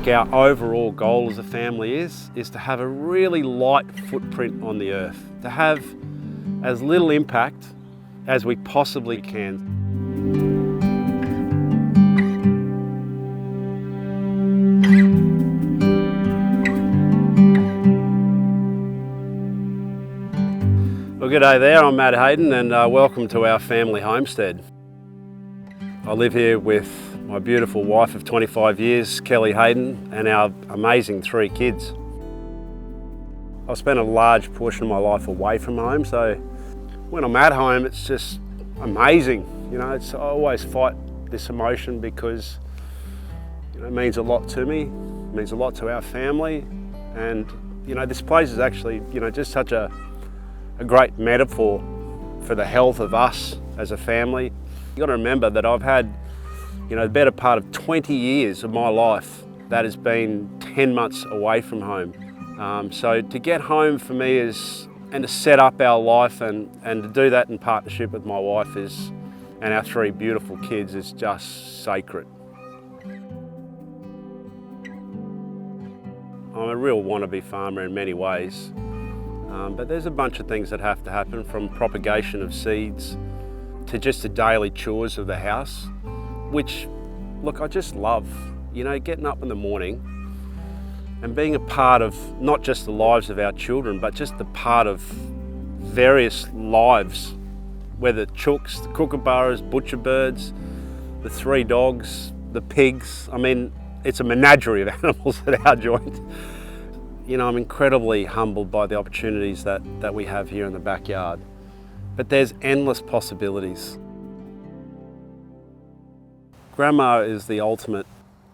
Look, our overall goal as a family is to have a really light footprint on the earth, to have as little impact as we possibly can. Well, good day there, I'm Matt Hayden and welcome to our family homestead. I live here with my beautiful wife of 25 years, Kelly Hayden, and our amazing 3 kids. I've spent a large portion of my life away from home, so when I'm at home it's just amazing. You know, I always fight this emotion because it means a lot to me, it means a lot to our family, and this place is actually just such a great metaphor for the health of us as a family. You've got to remember that I've had the better part of 20 years of my life that has been 10 months away from home. So to get home for me and to set up our life and to do that in partnership with my wife and our 3 beautiful kids is just sacred. I'm a real wannabe farmer in many ways, but there's a bunch of things that have to happen, from propagation of seeds to just the daily chores of the house, which, look, I just love, getting up in the morning and being a part of not just the lives of our children, but just the part of various lives, whether chooks, the kookaburras, butcher birds, the 3 dogs, the pigs. I mean, it's a menagerie of animals at our joint. I'm incredibly humbled by the opportunities that we have here in the backyard, but there's endless possibilities. Grandma is the ultimate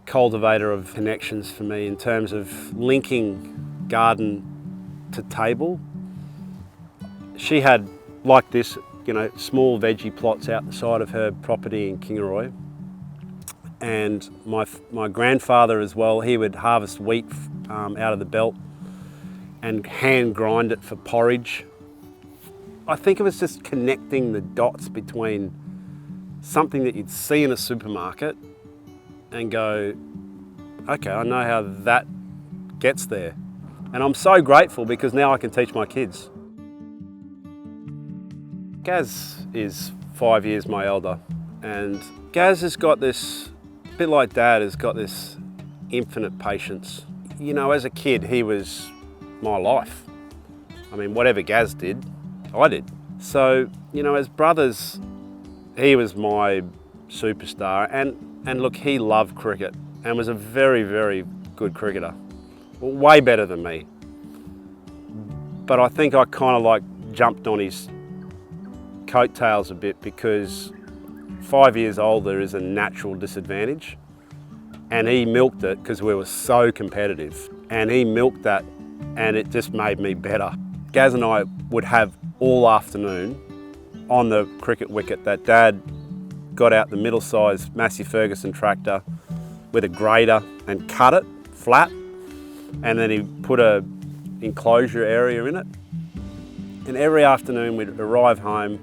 cultivator of connections for me in terms of linking garden to table. She had, like this, small veggie plots out the side of her property in Kingaroy. And my grandfather as well, he would harvest wheat out of the belt and hand grind it for porridge. I think it was just connecting the dots between something that you'd see in a supermarket and go, okay, I know how that gets there. And I'm so grateful because now I can teach my kids. Gaz is 5 years my elder, and Gaz has got this, a bit like Dad, has got this infinite patience. As a kid, he was my life. I mean, whatever Gaz did, I did. So, as brothers, he was my superstar, and look, he loved cricket and was a very, very good cricketer. Well, way better than me. But I think I kind of jumped on his coattails a bit because 5 years older is a natural disadvantage, and he milked it because we were so competitive, and he milked that and it just made me better. Gaz and I would have all afternoon on the cricket wicket that Dad got out the middle-sized Massey Ferguson tractor with a grader and cut it flat, and then he put a enclosure area in it. And every afternoon we'd arrive home,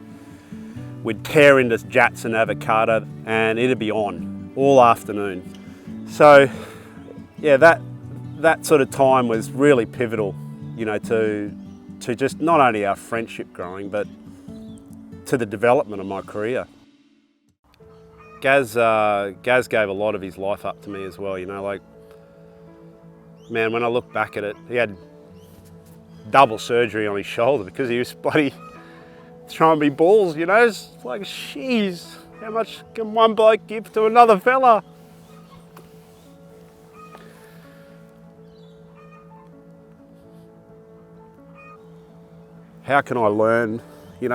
we'd tear into jats and avocado, and it'd be on all afternoon. So yeah, that sort of time was really pivotal, to just not only our friendship growing, but to the development of my career. Gaz gave a lot of his life up to me as well, man, when I look back at it, he had double surgery on his shoulder because he was bloody throwing me balls, It's like, jeez, how much can one bloke give to another fella? How can I learn,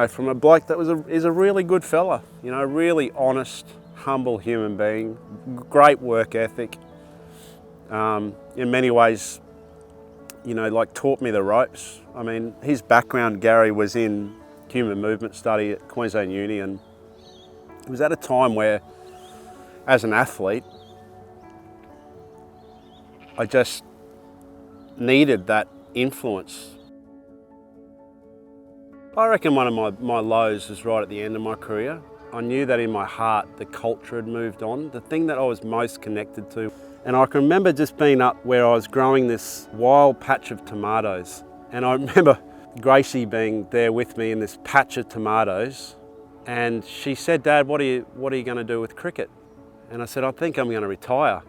from a bloke that is a really good fella, a really honest, humble human being, great work ethic. In many ways, taught me the ropes. I mean, his background, Gary, was in human movement study at Queensland Uni, and it was at a time where, as an athlete, I just needed that influence. I reckon one of my lows was right at the end of my career. I knew that in my heart the culture had moved on, the thing that I was most connected to. And I can remember just being up where I was growing this wild patch of tomatoes. And I remember Gracie being there with me in this patch of tomatoes. And she said, "Dad, what are you going to do with cricket?" And I said, "I think I'm going to retire."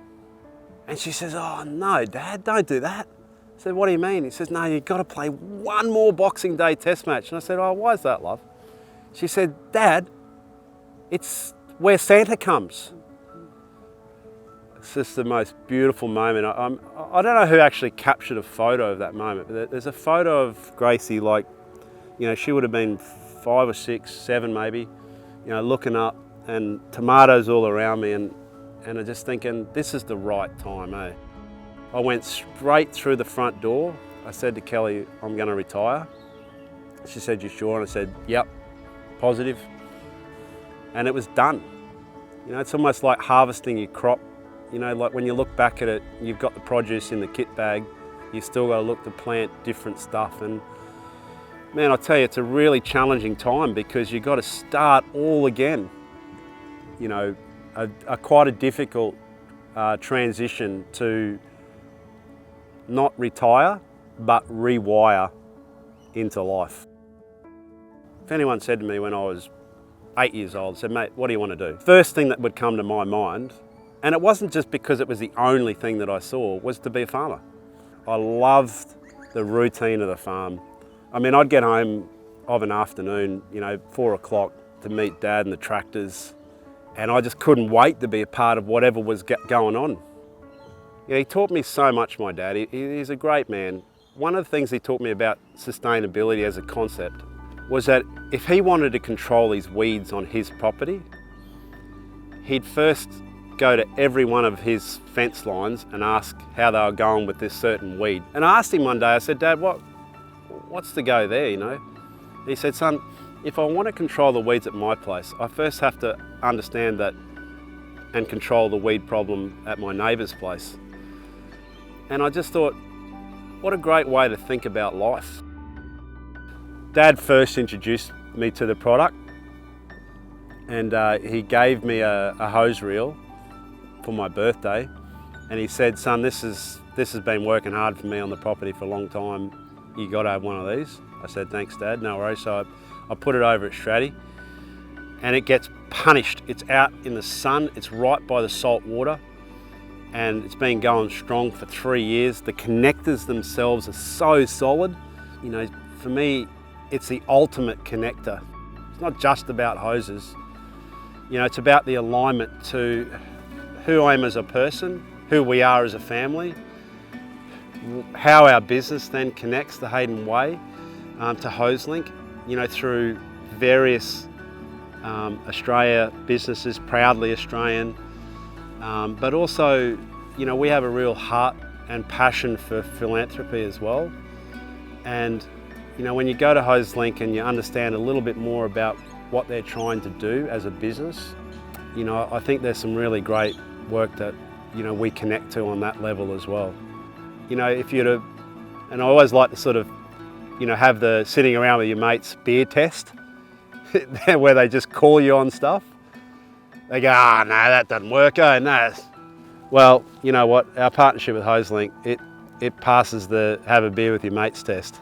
And she says, "Oh no, Dad, don't do that." I said, "What do you mean?" He says, "No, you've got to play one more Boxing Day test match." And I said, "Oh, why is that, love?" She said, "Dad, it's where Santa comes." It's just the most beautiful moment. I don't know who actually captured a photo of that moment, but there's a photo of Gracie, like, you know, she would have been 5 or 6, 7 maybe, you know, looking up and tomatoes all around me, and I'm just thinking, this is the right time, eh? I went straight through the front door. I said to Kelly, "I'm going to retire." She said, "You sure?" And I said, "Yep, positive." And it was done. You know, it's almost like harvesting your crop. You know, like when you look back at it, you've got the produce in the kit bag, you still got to look to plant different stuff. And man, I tell you, it's a really challenging time because you've got to start all again. You know, quite a difficult transition to not retire, but rewire into life. If anyone said to me when I was 8 years old, said, "Mate, what do you want to do?" First thing that would come to my mind, and it wasn't just because it was the only thing that I saw, was to be a farmer. I loved the routine of the farm. I mean, I'd get home of an afternoon, you know, 4 o'clock to meet Dad and the tractors, and I just couldn't wait to be a part of whatever was going on. You know, he taught me so much, my dad. He's a great man. One of the things he taught me about sustainability as a concept was that if he wanted to control these weeds on his property, he'd first go to every one of his fence lines and ask how they were going with this certain weed. And I asked him one day, I said, "Dad, what's the go there, you know?" And he said, "Son, if I want to control the weeds at my place, I first have to understand that and control the weed problem at my neighbour's place." And I just thought, what a great way to think about life. Dad first introduced me to the product, and he gave me a hose reel for my birthday, and he said, "Son, this has been working hard for me on the property for a long time. You got to have one of these." I said, "Thanks, Dad, no worries." So I put it over at Stratty, and it gets punished. It's out in the sun, it's right by the salt water, and it's been going strong for 3 years. The connectors themselves are so solid. You know, for me, it's the ultimate connector. It's not just about hoses. You know, it's about the alignment to who I am as a person, who we are as a family, how our business then connects the Hayden Way to Hoselink, you know, through various Australia businesses, proudly Australian, but also, you know, we have a real heart and passion for philanthropy as well. And, you know, when you go to Hoselink and you understand a little bit more about what they're trying to do as a business, you know, I think there's some really great work that, you know, we connect to on that level as well. You know, if you'd have, and I always like to sort of, you know, have the sitting around with your mates beer test, where they just call you on stuff. They go, "Ah, no, that doesn't work, oh no." Well, you know what, our partnership with Hoselink, it passes the have a beer with your mates test.